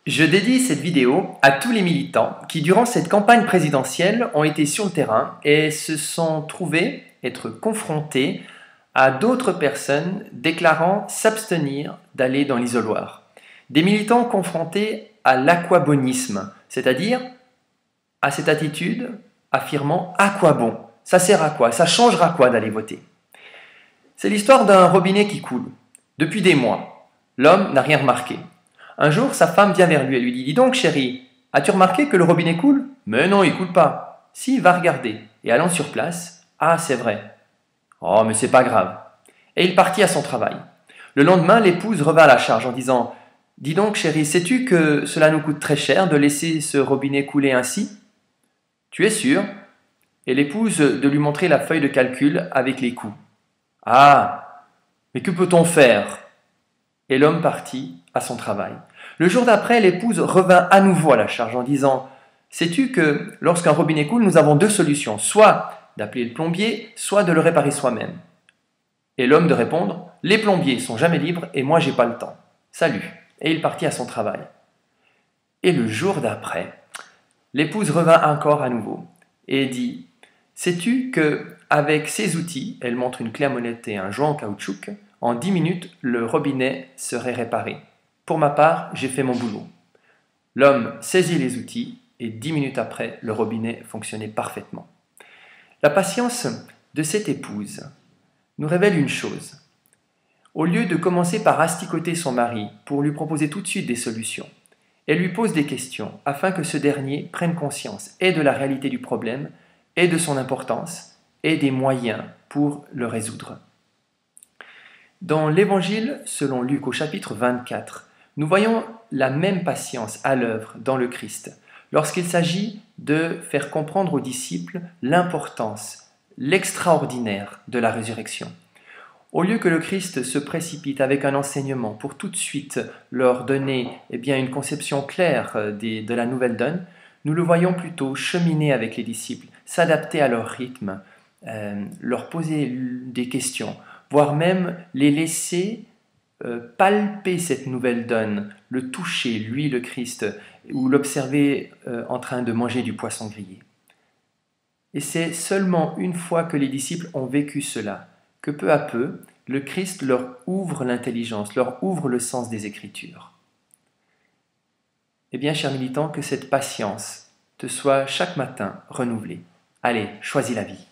Je dédie cette vidéo à tous les militants qui, durant cette campagne présidentielle, ont été sur le terrain et se sont trouvés être confrontés à d'autres personnes déclarant s'abstenir d'aller dans l'isoloir. Des militants confrontés à l'aquabonisme, c'est-à-dire à cette attitude affirmant « à quoi bon ? Ça sert à quoi ? Ça changera quoi d'aller voter ?» C'est l'histoire d'un robinet qui coule. Depuis des mois, l'homme n'a rien remarqué. Un jour, sa femme vient vers lui et lui dit « Dis donc, chérie, as-tu remarqué que le robinet coule ?»« Mais non, il coule pas. »« Si, va regarder. » Et allant sur place, « Ah, c'est vrai. »« Oh, mais c'est pas grave. » Et il partit à son travail. Le lendemain, l'épouse revint à la charge en disant « Dis donc, chérie, sais-tu que cela nous coûte très cher de laisser ce robinet couler ainsi ?»« Tu es sûr ?» Et l'épouse de lui montrer la feuille de calcul avec les coûts. « Ah, mais que peut-on faire ?» Et l'homme partit à son travail. Le jour d'après, l'épouse revint à nouveau à la charge en disant « Sais-tu que lorsqu'un robinet coule, nous avons deux solutions, soit d'appeler le plombier, soit de le réparer soi-même. » Et l'homme de répondre « Les plombiers sont jamais libres et moi j'ai pas le temps. Salut !» Et il partit à son travail. Et le jour d'après, l'épouse revint encore à nouveau et dit « Sais-tu que avec ces outils, elle montre une clé à molette et un joint en caoutchouc, en 10 minutes, le robinet serait réparé. Pour ma part, j'ai fait mon boulot. » L'homme saisit les outils et 10 minutes après, le robinet fonctionnait parfaitement. La patience de cette épouse nous révèle une chose. Au lieu de commencer par asticoter son mari pour lui proposer tout de suite des solutions, elle lui pose des questions afin que ce dernier prenne conscience et de la réalité du problème, et de son importance, et des moyens pour le résoudre. Dans l'Évangile selon Luc au chapitre 24, nous voyons la même patience à l'œuvre dans le Christ, lorsqu'il s'agit de faire comprendre aux disciples l'importance, l'extraordinaire de la résurrection. Au lieu que le Christ se précipite avec un enseignement pour tout de suite leur donner une conception claire de la nouvelle donne, nous le voyons plutôt cheminer avec les disciples, s'adapter à leur rythme, leur poser des questions, voire même les laisser palper cette nouvelle donne, le toucher, lui le Christ, ou l'observer en train de manger du poisson grillé. Et c'est seulement une fois que les disciples ont vécu cela, que peu à peu, le Christ leur ouvre l'intelligence, leur ouvre le sens des Écritures. Eh bien, chers militants, que cette patience te soit chaque matin renouvelée. Allez, choisis la vie.